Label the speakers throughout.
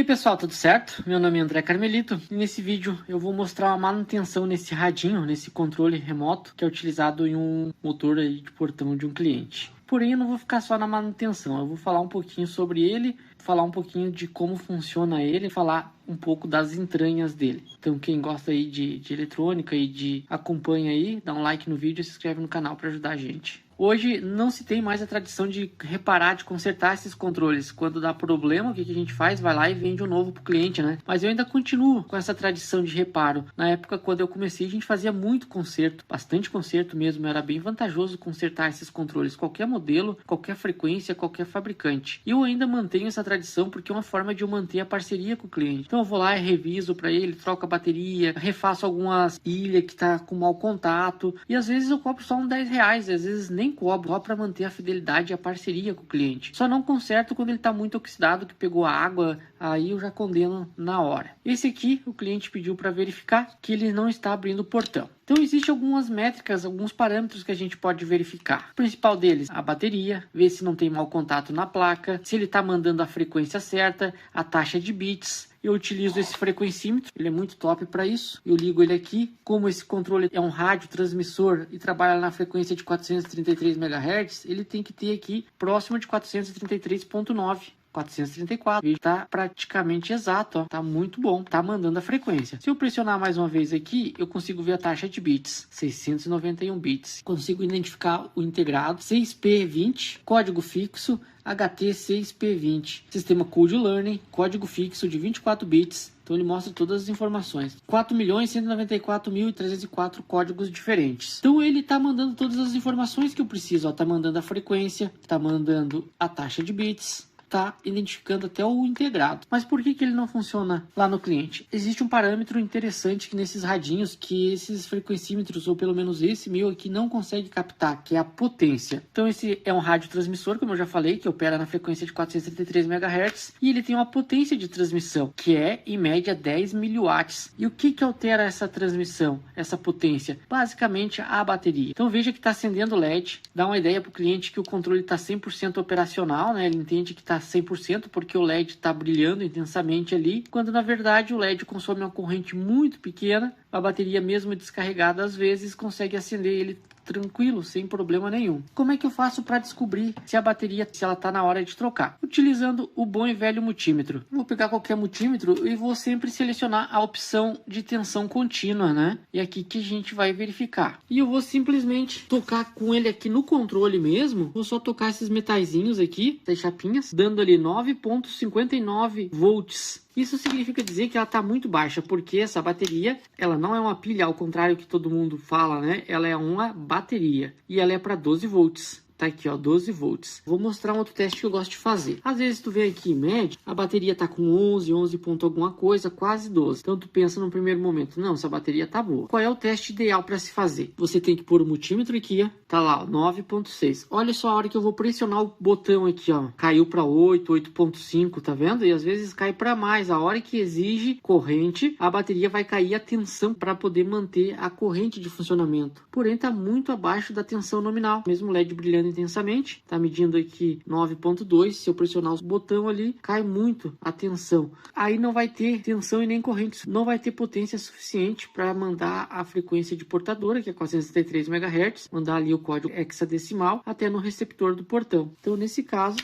Speaker 1: aí pessoal, tudo certo? Meu nome é André Carmelito e nesse vídeo eu vou mostrar uma manutenção nesse radinho, nesse controle remoto que é utilizado em um motor aí de portão de um cliente. Porém eu não vou ficar só na manutenção, eu vou falar um pouquinho sobre ele, falar um pouquinho de como funciona ele, falar um pouco das entranhas dele. Então quem gosta aí de eletrônica e acompanha aí, dá um like no vídeo e se inscreve no canal para ajudar a gente. Hoje não se tem mais a tradição de reparar, de consertar esses controles. Quando dá problema, o que a gente faz? Vai lá e vende um novo para o cliente, né? Mas eu ainda continuo com essa tradição de reparo. Na época, quando eu comecei, a gente fazia muito conserto, bastante conserto mesmo. Era bem vantajoso consertar esses controles, qualquer modelo, qualquer frequência, qualquer fabricante. E eu ainda mantenho essa tradição porque é uma forma de eu manter a parceria com o cliente. Então eu vou lá e reviso para ele, troco a bateria, refaço algumas pilhas que tá com mau contato. E às vezes eu cobro só uns 10 reais, às vezes nem cobro, só para manter a fidelidade e a parceria com o cliente. Só não conserto quando ele está muito oxidado, que pegou água, aí eu já condeno na hora. Esse aqui o cliente pediu para verificar que ele não está abrindo o portão. Então existem algumas métricas, alguns parâmetros que a gente pode verificar. O principal deles, a bateria, ver se não tem mau contato na placa, se ele está mandando a frequência certa, a taxa de bits. Eu utilizo esse frequencímetro, ele é muito top para isso. Eu ligo ele aqui, como esse controle é um rádio transmissor e trabalha na frequência de 433 MHz, ele tem que ter aqui próximo de 433.9. 434, está praticamente exato, ó. Tá muito bom, tá mandando a frequência. Se eu pressionar mais uma vez aqui, eu consigo ver a taxa de bits, 691 bits. Consigo identificar o integrado, 6P20, código fixo, HT6P20, sistema Code Learning, código fixo de 24 bits. Então ele mostra todas as informações. 4.194.304 códigos diferentes. Então ele está mandando todas as informações que eu preciso. Está mandando a frequência, está mandando a taxa de bits, está identificando até o integrado. Mas por que ele não funciona lá no cliente? Existe um parâmetro interessante que nesses radinhos, que esses frequencímetros, ou pelo menos esse meu aqui, não consegue captar, que é a potência. Então esse é um rádio transmissor, como eu já falei, que opera na frequência de 433 MHz, e ele tem uma potência de transmissão, que é em média 10 mW. E o que altera essa transmissão, essa potência? Basicamente a bateria. Então veja que está acendendo o LED, dá uma ideia para o cliente que o controle está 100% operacional, né? Ele entende que está 100% porque o LED está brilhando intensamente ali, quando na verdade o LED consome uma corrente muito pequena. A bateria, mesmo descarregada, às vezes consegue acender ele tranquilo, sem problema nenhum. Como é que eu faço para descobrir se a bateria, se ela está na hora de trocar? Utilizando o bom e velho multímetro. Vou pegar qualquer multímetro e vou sempre selecionar a opção de tensão contínua, né? E aqui que a gente vai verificar. E eu vou simplesmente tocar com ele aqui no controle mesmo. Vou só tocar esses metaizinhos aqui, essas chapinhas, dando ali 9,59 volts. Isso significa dizer que ela está muito baixa, porque essa bateria, ela não é uma pilha, ao contrário que todo mundo fala, né? Ela é uma bateria e ela é para 12 volts. Tá aqui, ó, 12 volts. Vou mostrar um outro teste que eu gosto de fazer. Às vezes tu vê aqui em média, a bateria tá com 11 ponto alguma coisa, quase 12. Então tu pensa no primeiro momento, não, essa bateria tá boa. Qual é o teste ideal para se fazer? Você tem que pôr o multímetro aqui, ó, tá lá, ó, 9.6. Olha só a hora que eu vou pressionar o botão aqui, ó, caiu para 8, 8.5, tá vendo? E às vezes cai para mais. A hora que exige corrente, a bateria vai cair a tensão para poder manter a corrente de funcionamento. Porém, tá muito abaixo da tensão nominal. Mesmo o LED brilhando intensamente, tá medindo aqui 9.2, se eu pressionar o botão ali, cai muito a tensão. Aí não vai ter tensão e nem corrente, não vai ter potência suficiente para mandar a frequência de portadora, que é 463 MHz, mandar ali o código hexadecimal até no receptor do portão. Então nesse caso,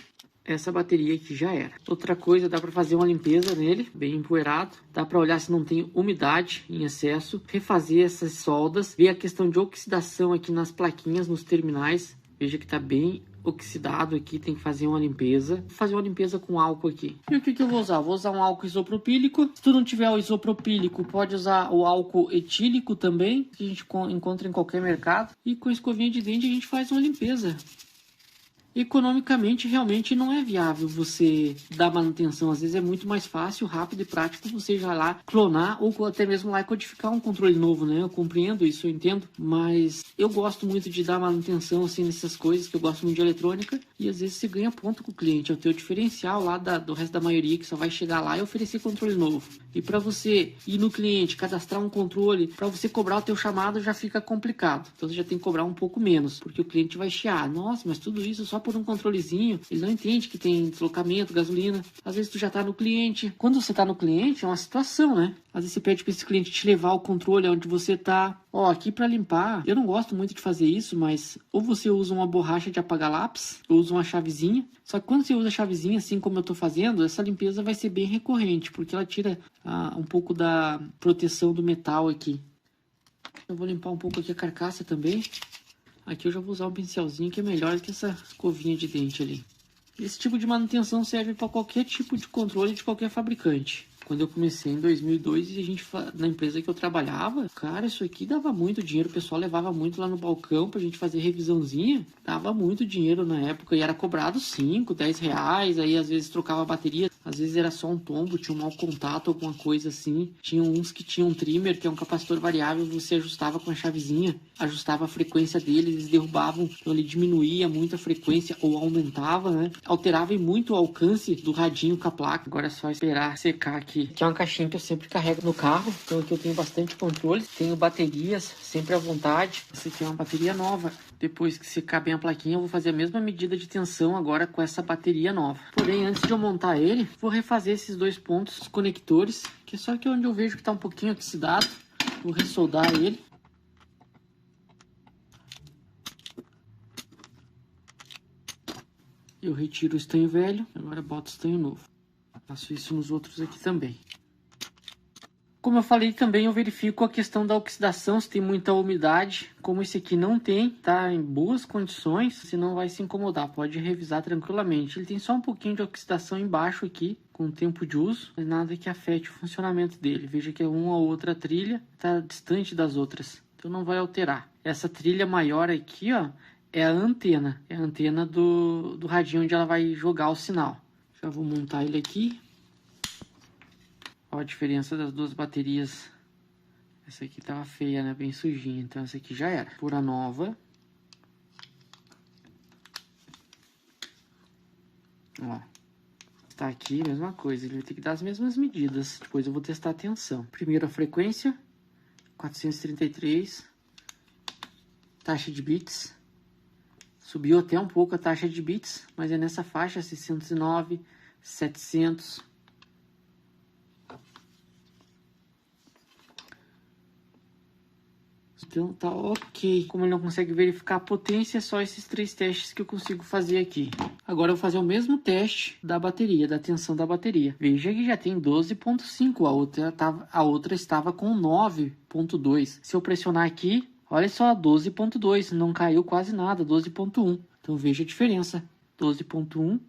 Speaker 1: essa bateria aqui já era. Outra coisa, dá para fazer uma limpeza nele, bem empoeirado. Dá para olhar se não tem umidade em excesso, refazer essas soldas, ver a questão de oxidação aqui nas plaquinhas, nos terminais. Veja que está bem oxidado aqui, tem que fazer uma limpeza. Vou fazer uma limpeza com álcool aqui. E o que eu vou usar? Vou usar um álcool isopropílico. Se tu não tiver o isopropílico, pode usar o álcool etílico também, que a gente encontra em qualquer mercado. E com escovinha de dente a gente faz uma limpeza. Economicamente, realmente não é viável você dar manutenção. Às vezes é muito mais fácil, rápido e prático você já lá clonar ou até mesmo lá codificar um controle novo, né? Eu compreendo isso, eu entendo, mas eu gosto muito de dar manutenção assim nessas coisas, que eu gosto muito de eletrônica, e às vezes você ganha ponto com o cliente. É o teu diferencial lá do resto da maioria que só vai chegar lá e oferecer controle novo. E para você ir no cliente, cadastrar um controle, para você cobrar o teu chamado já fica complicado. Então você já tem que cobrar um pouco menos, porque o cliente vai chiar. Nossa, mas tudo isso só por um controlezinho, ele não entende que tem deslocamento, gasolina. Às vezes tu já tá no cliente. Quando você tá no cliente, é uma situação, né? Às vezes você pede para esse cliente te levar o controle onde você tá. Ó, aqui para limpar, eu não gosto muito de fazer isso, mas ou você usa uma borracha de apagar lápis, ou usa uma chavezinha. Só que quando você usa a chavezinha, assim como eu tô fazendo, essa limpeza vai ser bem recorrente, porque ela tira um pouco da proteção do metal aqui. Eu vou limpar um pouco aqui a carcaça também. Aqui eu já vou usar um pincelzinho que é melhor que essa escovinha de dente ali. Esse tipo de manutenção serve para qualquer tipo de controle de qualquer fabricante. Quando eu comecei em 2002, na empresa que eu trabalhava, cara, isso aqui dava muito dinheiro. O pessoal levava muito lá no balcão pra gente fazer revisãozinha. Dava muito dinheiro na época e era cobrado 5, 10 reais. Aí às vezes trocava a bateria, às vezes era só um tombo, tinha um mau contato, alguma coisa assim. Tinha uns que tinham um trimmer, que é um capacitor variável, você ajustava com a chavezinha, ajustava a frequência deles, eles derrubavam, então ele diminuía muito a frequência ou aumentava, né? Alterava muito o alcance do radinho com a placa. Agora é só esperar secar aqui. Que é uma caixinha que eu sempre carrego no carro, então aqui eu tenho bastante controle, tenho baterias sempre à vontade. Essa aqui é uma bateria nova. Depois que secar bem a plaquinha, eu vou fazer a mesma medida de tensão agora com essa bateria nova. Porém, antes de eu montar ele, vou refazer esses dois pontos, os conectores, que é só aqui onde eu vejo que está um pouquinho oxidado. Vou ressoldar ele. Eu retiro o estanho velho, agora boto o estanho novo. Faço isso nos outros aqui também. Como eu falei também, eu verifico a questão da oxidação, se tem muita umidade. Como esse aqui não tem, tá em boas condições, você não vai se incomodar, pode revisar tranquilamente. Ele tem só um pouquinho de oxidação embaixo aqui, com o tempo de uso, mas nada que afete o funcionamento dele. Veja que uma ou outra trilha está distante das outras, então não vai alterar. Essa trilha maior aqui, ó, é a antena do radinho onde ela vai jogar o sinal. Já vou montar ele aqui. Olha a diferença das duas baterias. Essa aqui tava feia, né? Bem sujinha. Então essa aqui já era. Pura nova. Ó. Tá aqui, mesma coisa. Ele vai ter que dar as mesmas medidas. Depois eu vou testar a tensão. Primeiro a frequência. 433. Taxa de bits. Subiu até um pouco a taxa de bits, mas é nessa faixa, 609, 700. Então tá ok. Como ele não consegue verificar a potência, é só esses 3 testes que eu consigo fazer aqui. Agora eu vou fazer o mesmo teste da bateria, da tensão da bateria. Veja que já tem 12.5, a outra estava com 9.2. Se eu pressionar aqui, olha só, 12.2, não caiu quase nada, 12.1. Então veja a diferença, 12.1,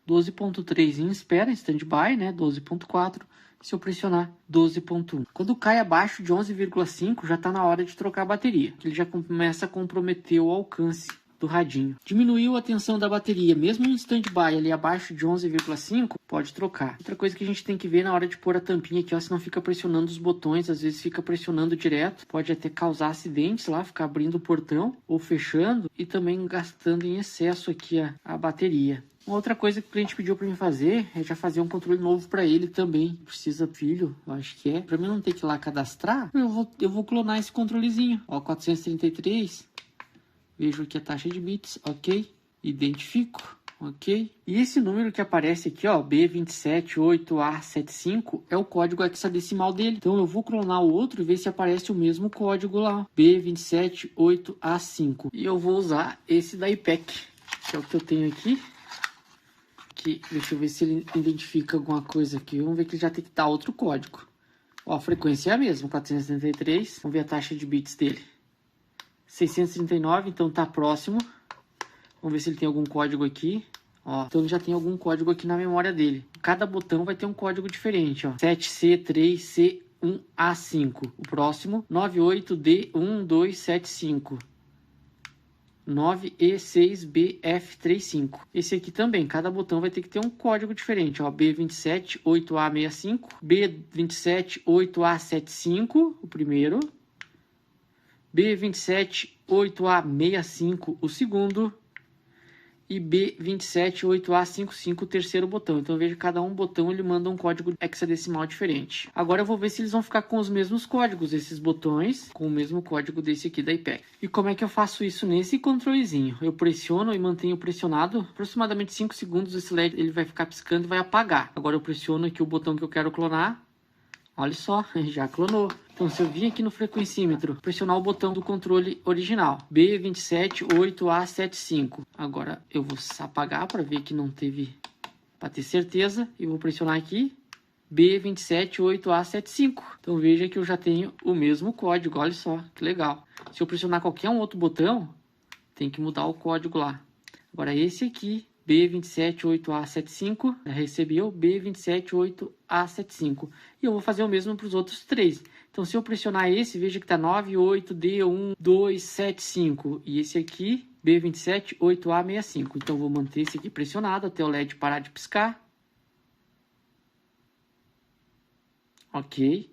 Speaker 1: 12.3 em espera, em stand-by, né, 12.4. Se eu pressionar 12.1. Quando cai abaixo de 11,5, já está na hora de trocar a bateria. Ele já começa a comprometer o alcance do radinho. Diminuiu a tensão da bateria, mesmo em stand-by ali abaixo de 11,5, pode trocar. Outra coisa que a gente tem que ver na hora de pôr a tampinha aqui, ó, se não fica pressionando os botões, às vezes fica pressionando direto, pode até causar acidentes lá, ficar abrindo o portão ou fechando e também gastando em excesso aqui a bateria. Uma outra coisa que o cliente pediu para mim fazer é já fazer um controle novo para ele também. Precisa filho, eu acho que é. Para mim não ter que ir lá cadastrar, eu vou clonar esse controlezinho. Ó, 433. Vejo aqui a taxa de bits, ok. Identifico, ok. E esse número que aparece aqui, ó, B278A75, é o código hexadecimal dele. Então eu vou clonar o outro e ver se aparece o mesmo código lá, B278A5. E eu vou usar esse da IPEC, que é o que eu tenho aqui. Deixa eu ver se ele identifica alguma coisa aqui. Vamos ver que ele já tem que dar outro código. Ó, a frequência é a mesma, 473. Vamos ver a taxa de bits dele. 639, então tá próximo. Vamos ver se ele tem algum código aqui. Ó, então ele já tem algum código aqui na memória dele. Cada botão vai ter um código diferente, ó. 7C3C1A5. O próximo, 98D1275. 9E6BF35. Esse aqui também, cada botão vai ter que ter um código diferente, ó, B278A65, B278A75, o primeiro, B278A65, o segundo, e B278A55, o terceiro botão. Então veja, cada um botão ele manda um código hexadecimal diferente. Agora eu vou ver se eles vão ficar com os mesmos códigos, esses botões, com o mesmo código desse aqui da IPEC. E como é que eu faço isso nesse controlezinho? Eu pressiono e mantenho pressionado aproximadamente 5 segundos, esse LED ele vai ficar piscando e vai apagar. Agora eu pressiono aqui o botão que eu quero clonar. Olha só, já clonou. Então, se eu vir aqui no frequencímetro, pressionar o botão do controle original, B278A75. Agora, eu vou apagar para ver que não teve, para ter certeza. E vou pressionar aqui, B278A75. Então, veja que eu já tenho o mesmo código. Olha só, que legal. Se eu pressionar qualquer um outro botão, tem que mudar o código lá. Agora, esse aqui, B278A75, recebeu B278A75. E eu vou fazer o mesmo para os outros três. Então, se eu pressionar esse, veja que está 98D1275. E esse aqui, B278A65. Então, eu vou manter esse aqui pressionado até o LED parar de piscar. Ok.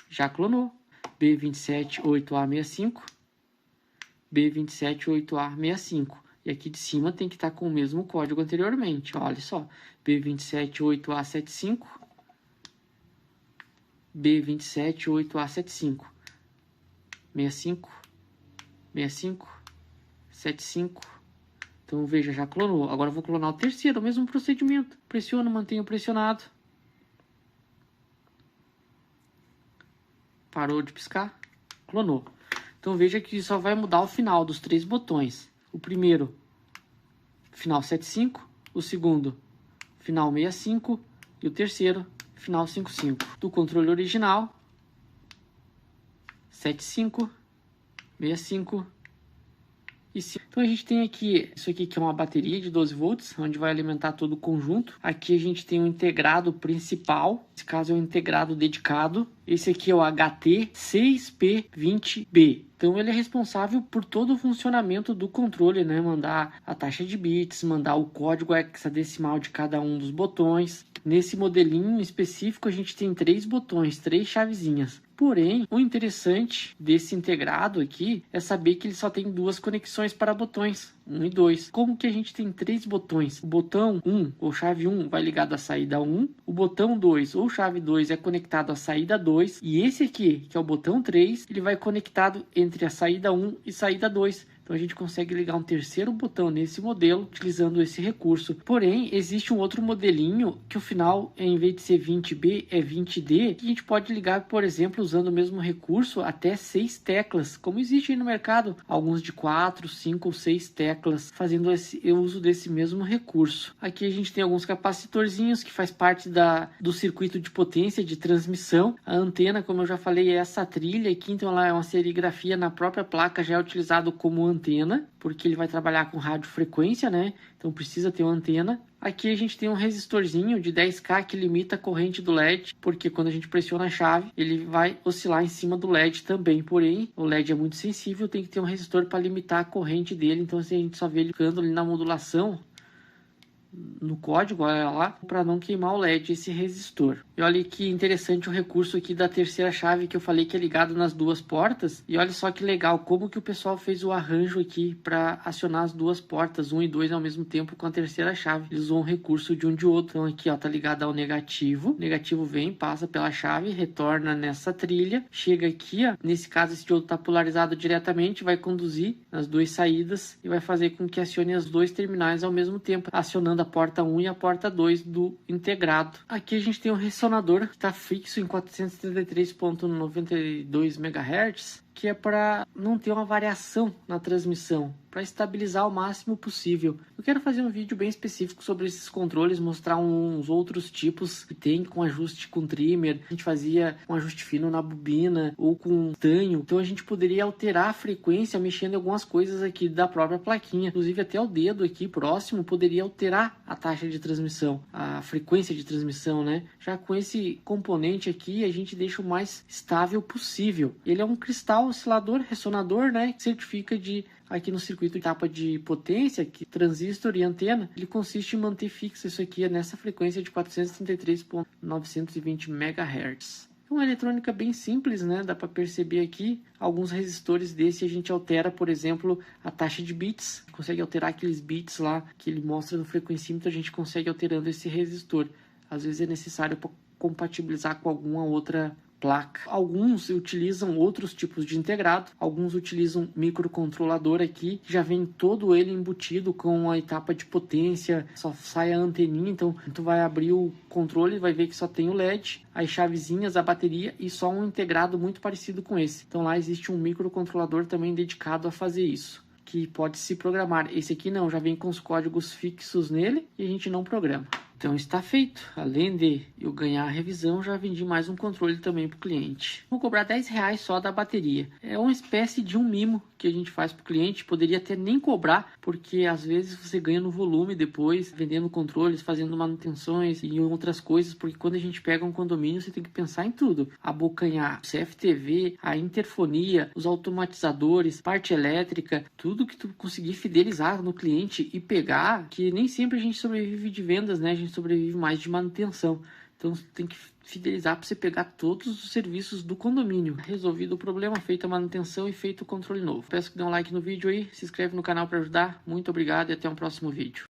Speaker 1: Já clonou. B278A65. B278A65. E aqui de cima tem que estar com o mesmo código anteriormente. Olha só. B278A75. B278A75. 65. 65. 75. Então veja, já clonou. Agora eu vou clonar o terceiro, o mesmo procedimento. Pressiono, mantenho pressionado. Parou de piscar. Clonou. Então veja que só vai mudar o final dos três botões. O primeiro, final 75. O segundo, final 65. E o terceiro, final 55. Do controle original, 75, 65 e 5. Então a gente tem aqui, isso aqui que é uma bateria de 12 volts, onde vai alimentar todo o conjunto. Aqui a gente tem um integrado principal, nesse caso é um integrado dedicado. Esse aqui é o HT6P20B. Então ele é responsável por todo o funcionamento do controle, né? Mandar a taxa de bits, mandar o código hexadecimal de cada um dos botões. Nesse modelinho específico a gente tem 3 botões, 3 chavezinhas. Porém, o interessante desse integrado aqui é saber que ele só tem 2 conexões para botões, 1 e 2. Como que a gente tem 3 botões? O botão 1 ou chave 1 vai ligado à saída 1, o botão 2 ou chave 2 é conectado à saída 2 e esse aqui, que é o botão 3, ele vai conectado entre a saída 1 e saída 2. Então a gente consegue ligar um terceiro botão nesse modelo utilizando esse recurso. Porém, existe um outro modelinho que o final, em vez de ser 20B, é 20D, que a gente pode ligar, por exemplo, usando o mesmo recurso até 6 teclas, como existe aí no mercado, alguns de 4, 5 ou 6 teclas, fazendo o uso desse mesmo recurso. Aqui a gente tem alguns capacitorzinhos que faz parte do circuito de potência de transmissão. A antena, como eu já falei, é essa trilha aqui, então ela é uma serigrafia na própria placa, já é utilizado como antena, porque ele vai trabalhar com radiofrequência, né? Então precisa ter uma antena. Aqui a gente tem um resistorzinho de 10K que limita a corrente do LED, porque quando a gente pressiona a chave, ele vai oscilar em cima do LED também. Porém, o LED é muito sensível, tem que ter um resistor para limitar a corrente dele. Então assim, a gente só vê ele ficando ali na modulação, no código, olha lá, para não queimar o LED, esse resistor. E olha que interessante o recurso aqui da terceira chave que eu falei que é ligado nas 2 portas. E olha só que legal como que o pessoal fez o arranjo aqui para acionar as 2 portas, 1 e 2 ao mesmo tempo com a terceira chave. Eles usam um recurso de um de outro. Então aqui ó, tá ligado ao negativo. O negativo vem, passa pela chave, retorna nessa trilha, chega aqui, ó. Nesse caso esse diodo tá polarizado diretamente, vai conduzir nas 2 saídas e vai fazer com que acione as 2 terminais ao mesmo tempo, acionando a porta 1 e a porta 2 do integrado. Aqui a gente tem um ressonador que está fixo em 433.92 MHz, que é para não ter uma variação na transmissão, para estabilizar o máximo possível. Eu quero fazer um vídeo bem específico sobre esses controles, mostrar uns outros tipos que tem com ajuste com trimmer. A gente fazia um ajuste fino na bobina ou com tanho. Então a gente poderia alterar a frequência mexendo em algumas coisas aqui da própria plaquinha. Inclusive até o dedo aqui próximo poderia alterar a taxa de transmissão, a frequência de transmissão, né? Já com esse componente aqui a gente deixa o mais estável possível. Ele é um cristal oscilador, ressonador, né? Que certifica de aqui no circuito de etapa de potência, que transistor e antena, ele consiste em manter fixa isso aqui nessa frequência de 433.920 MHz. É uma eletrônica bem simples, né? Dá para perceber aqui alguns resistores desse a gente altera, por exemplo, a taxa de bits. Consegue alterar aqueles bits lá que ele mostra no frequencímetro, a gente consegue alterando esse resistor. Às vezes é necessário para compatibilizar com alguma outra placa. Alguns utilizam outros tipos de integrado, alguns utilizam microcontrolador aqui, já vem todo ele embutido com a etapa de potência, só sai a anteninha, então tu vai abrir o controle, vai ver que só tem o LED, as chavezinhas, a bateria e só um integrado muito parecido com esse. Então lá existe um microcontrolador também dedicado a fazer isso, que pode se programar. Esse aqui não, já vem com os códigos fixos nele e a gente não programa. Então está feito. Além de eu ganhar a revisão, já vendi mais um controle também para o cliente. Vou cobrar R$10 só da bateria. É uma espécie de um mimo que a gente faz para o cliente. Poderia até nem cobrar, porque às vezes você ganha no volume depois, vendendo controles, fazendo manutenções e outras coisas, porque quando a gente pega um condomínio, você tem que pensar em tudo. Abocanhar, CFTV, a interfonia, os automatizadores, parte elétrica, tudo que tu conseguir fidelizar no cliente e pegar, que nem sempre a gente sobrevive de vendas, né? A gente sobrevive mais de manutenção. Então você tem que fidelizar para você pegar todos os serviços do condomínio. Resolvido o problema, feita a manutenção e feito o controle novo. Peço que dê um like no vídeo aí, se inscreve no canal para ajudar. Muito obrigado e até um próximo vídeo.